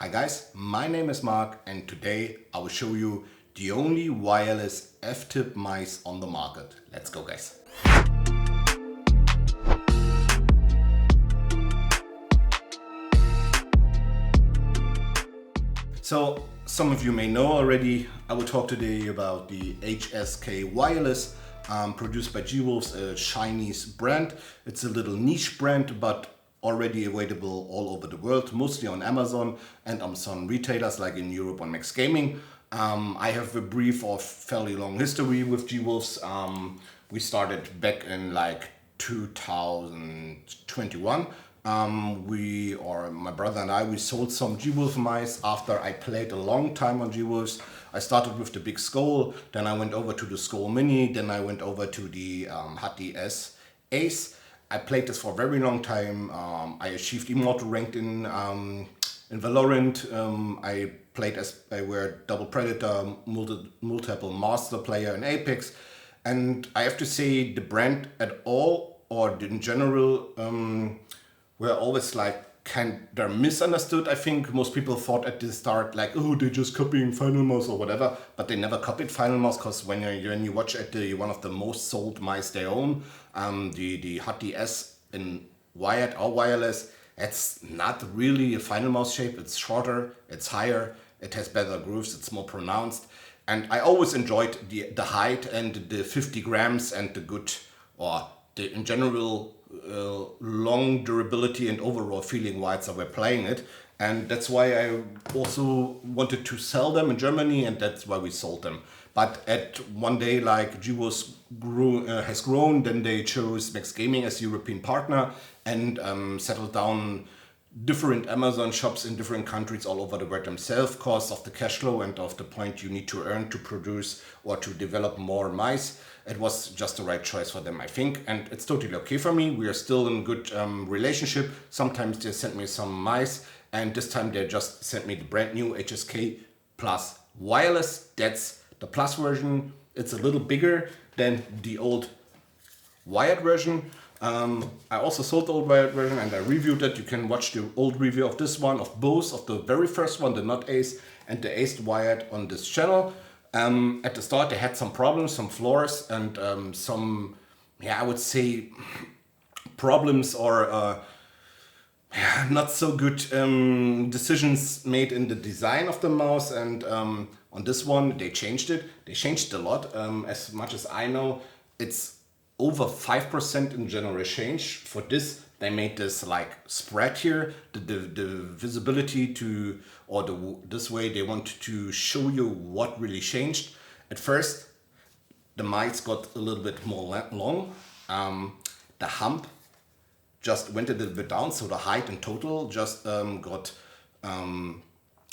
Hi guys, my name is Mark and today I will show you the only wireless F-tip mice on the market. Let's go guys. So some of you may know already, I will talk today about the HSK Wireless produced by TheWhale, a Chinese brand. It's a little niche brand but already available all over the world, mostly on Amazon and Amazon retailers like in Europe on Max Gaming. I have a brief or fairly long history with TheWhale. We started back in like 2021. My brother and I, we sold some TheWhale mice after I played a long time on TheWhale. I started with the big Skull, then I went over to the Skull Mini, then I went over to the HDS Ace. I played this for a very long time. I achieved Immortal ranked in Valorant. I played as I were Double Predator, multiple Master player in Apex. And I have to say the brand at all, or in general, were always like they're misunderstood. I think most people thought at the start like, oh, they're just copying Final Mouse or whatever, but they never copied Final Mouse, because when you watch at one of the most sold mice they own, the HDS in wired or wireless, it's not really a Final Mouse shape. It's shorter, it's higher, it has better grooves, it's more pronounced, and I always enjoyed the height and the 50 grams and the good, or the in general long durability and overall feeling while we're playing it. And that's why I also wanted to sell them in Germany, and that's why we sold them. But at one day, like TheWhale has grown, then they chose Max Gaming as European partner and settled down different Amazon shops in different countries all over the world themselves, because of the cash flow and of the point you need to earn to produce or to develop more mice. It was just the right choice for them, I think, and it's totally okay for me. We are still in good relationship. Sometimes they send me some mice, and this time they just sent me the brand new HSK Plus Wireless. That's the Plus version. It's a little bigger than the old wired version. I also sold the old wired version and I reviewed it. You can watch the old review of this one, of both, of the very first one, the not Ace and the Ace wired on this channel. At the start they had some problems, some flaws, and some, I would say problems or not so good decisions made in the design of the mouse. And on this one they changed it. They changed a lot. As much as I know, it's over 5% in general change. For this, they made this like spread here, the visibility to, or this way they want to show you what really changed. At first, the mice got a little bit more long. The hump just went a little bit down, so the height in total just got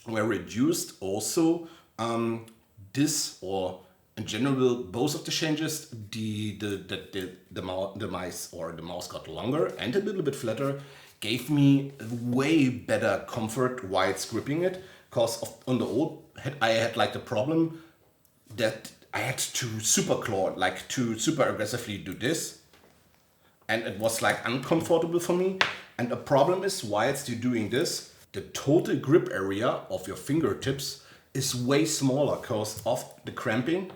were reduced. Also, this, or in general, both of the changes, the mice or the mouse got longer and a little bit flatter, gave me way better comfort while it's gripping it. Because on the old I had like the problem that I had to super claw, like to super aggressively do this, and it was like uncomfortable for me. And the problem is, whilst you're doing this, the total grip area of your fingertips is way smaller because of the cramping.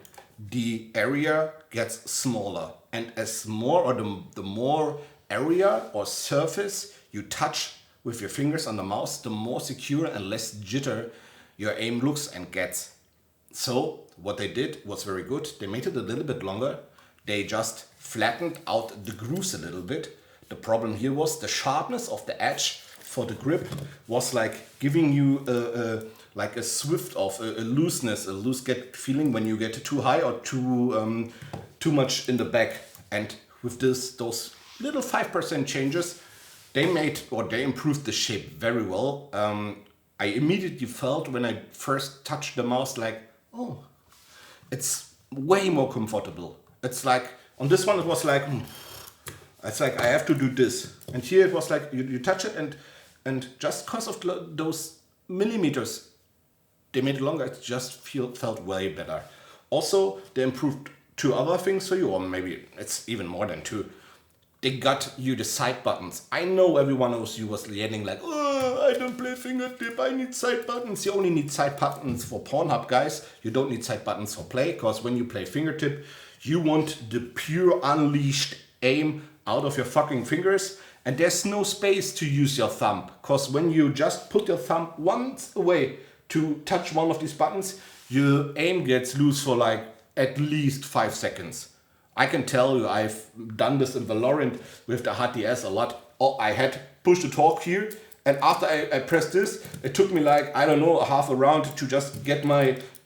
The area gets smaller, and as more, or the more area or surface you touch with your fingers on the mouse, the more secure and less jitter your aim looks and gets. So what they did was very good. They made it a little bit longer. They just flattened out the grooves a little bit. The problem here was the sharpness of the edge for the grip was like giving you like a swift of a looseness, a loose get feeling when you get too high or too much in the back. And with those little 5% changes, they improved the shape very well. I immediately felt when I first touched the mouse like, oh, it's way more comfortable. It's like on this one it was like, it's like I have to do this, and here it was like you touch it and just because of those millimeters, they made it longer. It just felt way better. Also, they improved two other things for you, or maybe it's even more than two. They got you the side buttons. I know every one of you was yelling like, oh, I don't play fingertip, I need side buttons. You only need side buttons for Pornhub, guys. You don't need side buttons for play, because when you play fingertip, you want the pure unleashed aim out of your fucking fingers, and there's no space to use your thumb, because when you just put your thumb once away to touch one of these buttons, your aim gets loose for like at least 5 seconds. I can tell you, I've done this in Valorant with the HTS a lot. Oh, I had push to talk here, and after I pressed this, it took me like, I don't know, a half a round to just get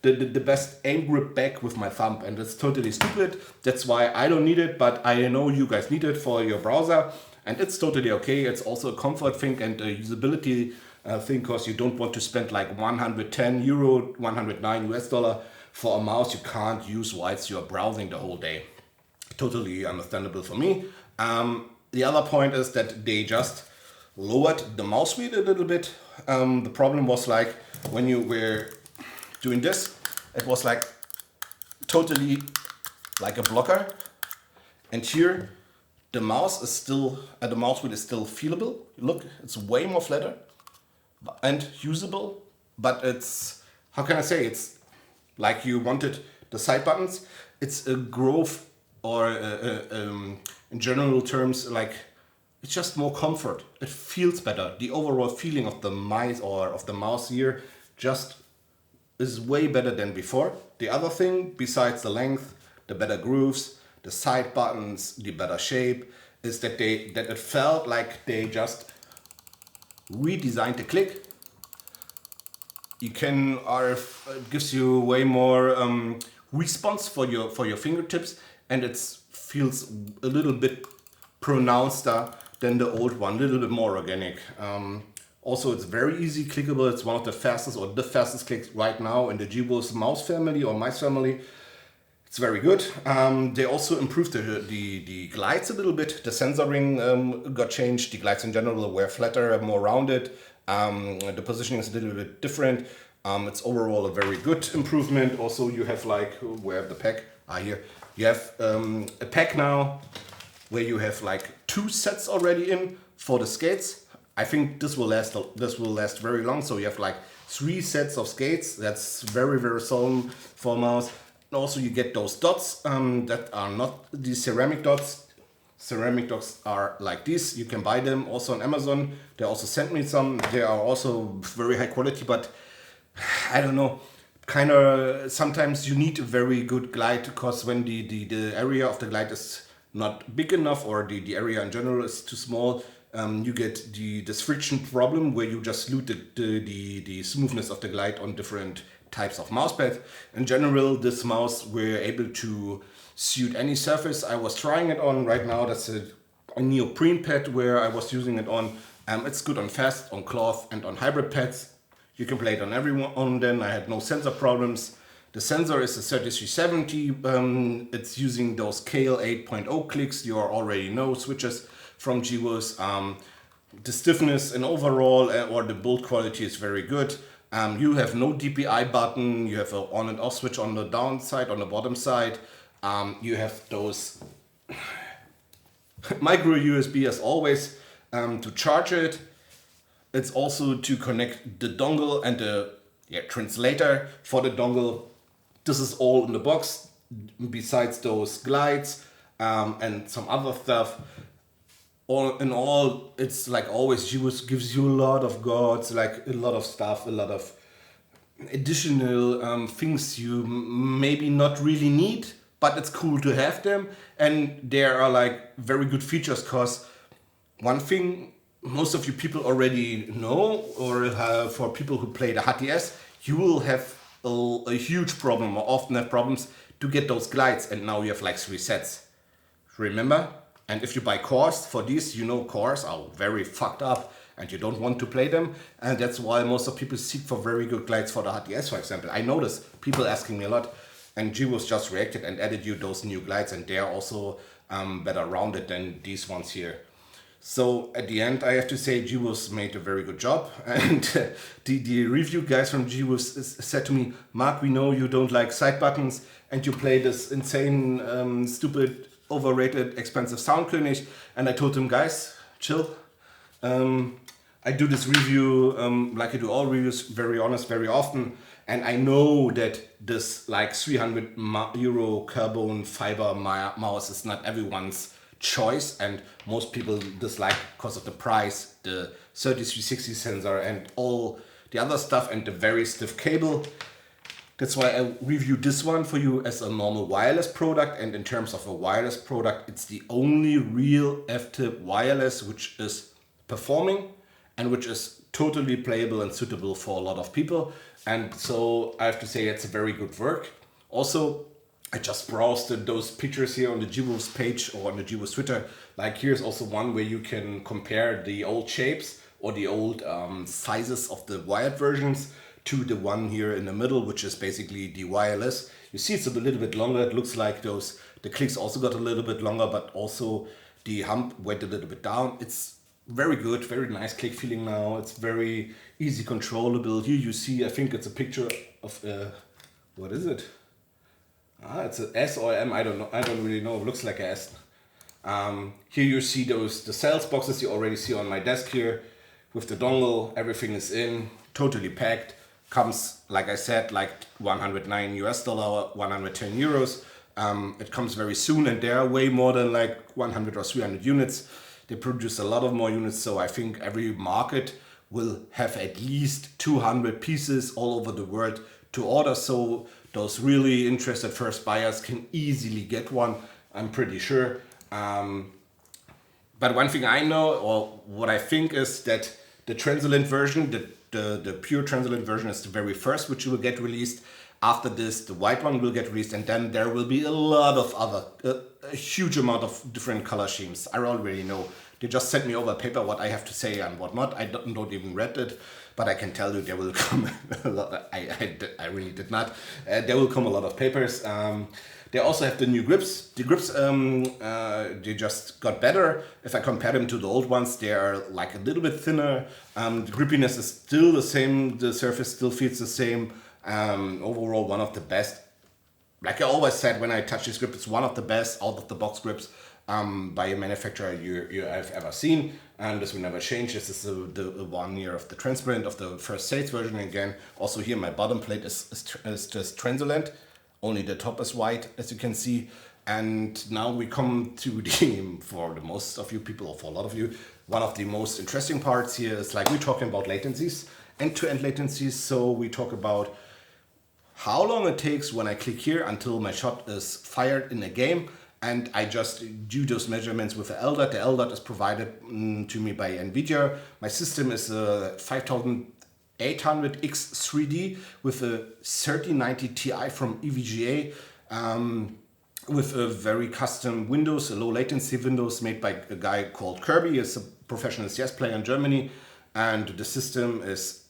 the best aim grip back with my thumb, and it's totally stupid. That's why I don't need it, but I know you guys need it for your browser, and it's totally okay. It's also a comfort thing and a usability thing, because you don't want to spend like 110 euro, 109 US dollar for a mouse you can't use whilst you're browsing the whole day. Totally understandable for me. The other point is that they just lowered the mouse speed a little bit. The problem was like when you were doing this, it was like totally like a blocker. And here the mouse is still, the mouse wheel is still feelable. Look, it's way more flatter and usable, but it's, how can I say, it's like you wanted the side buttons. It's a growth, or in general terms, like it's just more comfort. It feels better. The overall feeling of the mice or of the mouse here just is way better than before. The other thing, besides the length, the better grooves, the side buttons, the better shape, is that it felt like they just redesigned the click. You can it gives you way more response for your fingertips, and it feels a little bit pronounced than the old one, a little bit more organic. Also, it's very easy clickable. It's one of the fastest, or the fastest clicks right now in the TheWhale mouse family or mice family. It's very good. They also improved the glides a little bit. The sensoring got changed. The glides in general were flatter, more rounded. The positioning is a little bit different. It's overall a very good improvement. Also, you have like, where the pack? Here. You have a pack now where you have like 2 sets already in for the skates. I think this will last very long. So you have like 3 sets of skates. That's very, very solid for a mouse. And also you get those dots that are not the ceramic dots. Ceramic dots are like this. You can buy them also on Amazon. They also sent me some. They are also very high quality, but I don't know. Kind of sometimes you need a very good glide, because when the area of the glide is not big enough, or the area in general is too small, you get this friction problem where you just lose the smoothness of the glide on different types of mouse pads. In general, this mouse we're able to suit any surface. I was trying it on right now. That's a neoprene pad where I was using it on. It's good on fast, on cloth, and on hybrid pads. You can play it on every one on them. I had no sensor problems. The sensor is a 3370. It's using those KL 8.0 clicks. You already know switches from TheWhale. The stiffness and overall or the build quality is very good. You have no DPI button. You have an on and off switch on the down side, on the bottom side. You have those micro USB as always to charge it. It's also to connect the dongle and the translator for the dongle. This is all in the box, besides those glides and some other stuff. All in all, it's like always, TheWhale gives you a lot of gods, like a lot of stuff, a lot of additional things you maybe not really need, but it's cool to have them. And there are like very good features, because one thing most of you people already know, or for people who play the HTS, you will have a huge problem, or often have problems to get those glides, and now you have like 3 sets. Remember? And if you buy cores for these, you know cores are very fucked up and you don't want to play them. And that's why most of people seek for very good glides for the HTS, for example. I notice people asking me a lot, and TheWhale just reacted and added you those new glides, and they are also better rounded than these ones here. So at the end, I have to say TheWhale made a very good job. And the review guys from TheWhale said to me, Mark, we know you don't like side buttons and you play this insane, stupid, overrated, expensive Soundkönig. And I told them, guys, chill. I do this review like I do all reviews, very honest, very often, and I know that this like 300 euro carbon fiber mouse is not everyone's choice, and most people dislike because of the price, the 3360 sensor, and all the other stuff, and the very stiff cable. That's why I reviewed this one for you as a normal wireless product. And in terms of a wireless product, it's the only real F-tip wireless which is performing and which is totally playable and suitable for a lot of people. And so I have to say it's a very good work. Also, I just browsed those pictures here on the GWolf's page or on the GWolf's Twitter. Like here's also one where you can compare the old shapes or the old sizes of the wired versions to the one here in the middle, which is basically the wireless. You see it's a little bit longer. It looks like the clicks also got a little bit longer, but also the hump went a little bit down. It's very good, very nice click feeling now. It's very easy controllable. Here you see, I think it's a picture of, what is it? It's an S or M, I don't know. I don't really know. It looks like an S. Here you see the sales boxes you already see on my desk here with the dongle. Everything is in, totally packed. Comes, like I said, like 109 US dollar, 110 euros. It comes very soon, and there are way more than like 100 or 300 units. They produce a lot of more units, so I think every market will have at least 200 pieces all over the world to order. So those really interested first buyers can easily get one, I'm pretty sure. But one thing I know, or what I think, is that the translucent version, the pure translucent version is the very first which will get released. After this, the white one will get released, and then there will be a lot of other, a huge amount of different color schemes. I already know. They just sent me over paper what I have to say and what not. I don't even read it, but I can tell you there will come a lot. I really did not. There will come a lot of papers. They also have the new grips. The grips, they just got better. If I compare them to the old ones, they are like a little bit thinner. The grippiness is still the same. The surface still feels the same. Overall, one of the best. Like I always said, when I touch this grip, it's one of the best out of the box grips by a manufacturer you have ever seen. And this will never change. This is the 1 year of the transparent of the first sales version again. Also here, my bottom plate is just translucent. Only the top is white, as you can see. And now we come to the, for the most of you people, or for a lot of you, one of the most interesting parts here is like we're talking about latencies, end-to-end latencies. So we talk about how long it takes when I click here until my shot is fired in a game. And I just do those measurements with the LDOT. The LDOT is provided to me by NVIDIA. My system is a 5800X3D with a 3090 Ti from EVGA, with a very custom Windows, a low latency Windows made by a guy called Kirby. He's a professional CS player in Germany, and the system is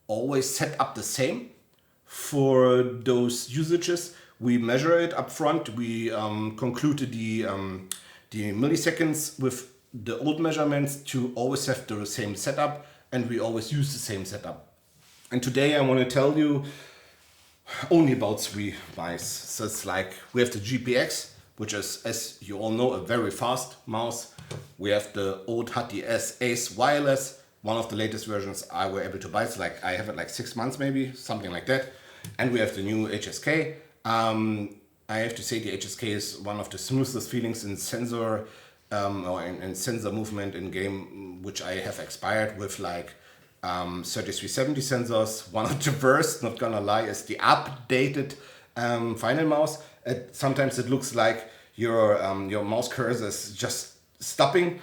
always set up the same for those usages. We measure it up front. We concluded the milliseconds with the old measurements to always have the same setup, and we always use the same setup. And today I want to tell you only about 3 mice. So it's like we have the GPX, which is, as you all know, a very fast mouse. We have the old HTS Ace Wireless, one of the latest versions I were able to buy. It's like I have it like 6 months maybe, something like that. And we have the new HSK. I have to say the HSK is one of the smoothest feelings in sensor or in sensor movement in game, which I have expired with like 3370 sensors. One of the worst, not gonna lie, is the updated final mouse. Sometimes it looks like your mouse cursor is just stopping.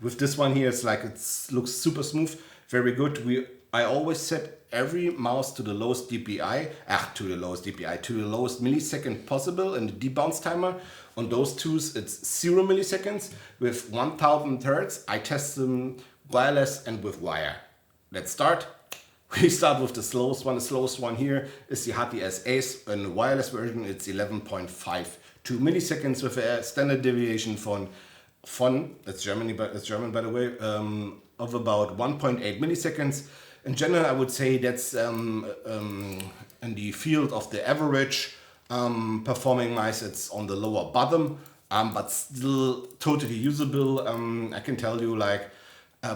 With this one here, it's like it looks super smooth, very good. I always set every mouse to the lowest DPI, to the lowest millisecond possible in the debounce timer. On those twos, it's 0 milliseconds with 1000 hertz. I test them wireless and with wire. Let's start. We start with the slowest one. The slowest one here is the HTS Ace. In the wireless version, it's 11.52 milliseconds with a standard deviation von it's German by the way, of about 1.8 milliseconds. In general, I would say that's in the field of the average performing mice, it's on the lower bottom, but still totally usable. I can tell you, like,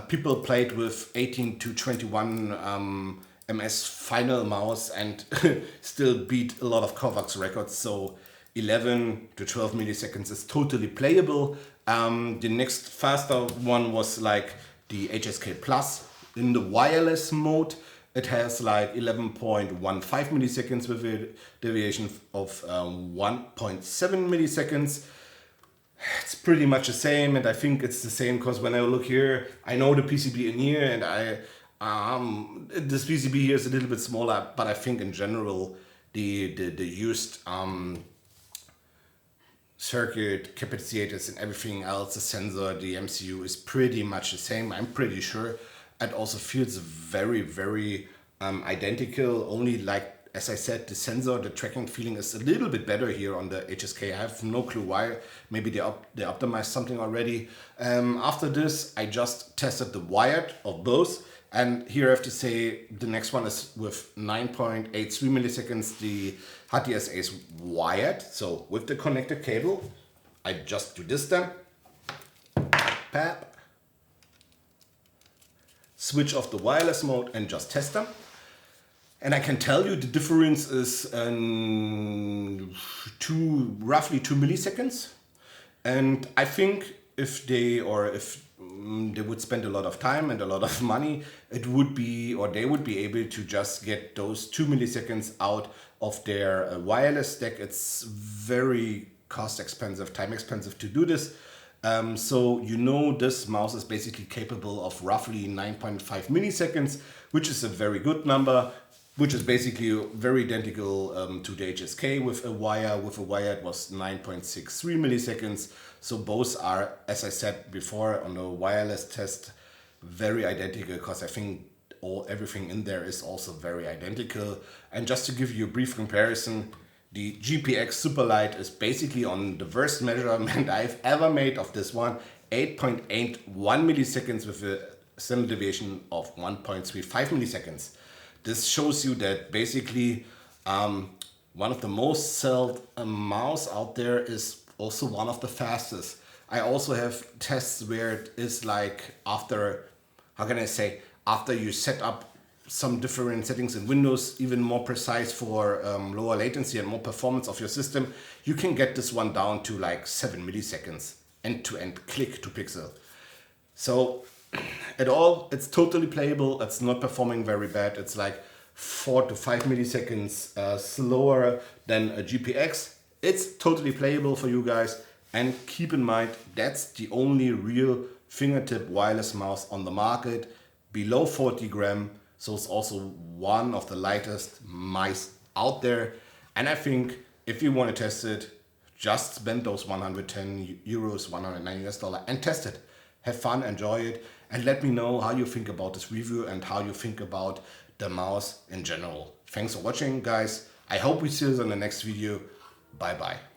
People played with 18 to 21 ms final mouse and still beat a lot of Kovacs records. So 11 to 12 milliseconds is totally playable. The next faster one was like the HSK Plus in the wireless mode. It has like 11.15 milliseconds with a deviation of 1.7 milliseconds. It's pretty much the same, and I think it's the same because when I look here, I know the PCB in here, and this PCB here is a little bit smaller, but I think in general the used circuit capacitors and everything else, the sensor, the MCU is pretty much the same. I'm pretty sure. It also feels very, very identical. Only like, as I said, the sensor, the tracking feeling is a little bit better here on the HSK. I have no clue why. Maybe they optimized something already. After this, I just tested the wired of both. And here I have to say the next one is with 9.83 milliseconds. The HDSA is wired. So with the connected cable, I just do this then. Pap. Switch off the wireless mode and just test them. And I can tell you the difference is roughly 2 milliseconds. And I think if they would spend a lot of time and a lot of money, they would be able to just get those 2 milliseconds out of their wireless stack. It's very cost expensive, time expensive to do this. So this mouse is basically capable of roughly 9.5 milliseconds, which is a very good number, which is basically very identical to the HSK with a wire. With a wire it was 9.63 milliseconds. So both are, as I said before on the wireless test, very identical, because I think everything in there is also very identical. And just to give you a brief comparison, the GPX Superlight is basically on the worst measurement I've ever made of this one, 8.81 milliseconds with a standard deviation of 1.35 milliseconds. This shows you that basically one of the most sold mouse out there is also one of the fastest. I also have tests where it is like after you set up some different settings in Windows, even more precise for lower latency and more performance of your system, you can get this one down to like 7 milliseconds end-to-end click to pixel. So it's totally playable. It's not performing very bad. It's like 4 to 5 milliseconds slower than a GPX. It's totally playable for you guys. And keep in mind, that's the only real fingertip wireless mouse on the market, below 40 gram. So it's also one of the lightest mice out there. And I think if you want to test it, just spend those 110 euros, $109 and test it. Have fun, enjoy it, and let me know how you think about this review and how you think about the mouse in general. Thanks for watching, guys. I hope we see you in the next video. Bye bye.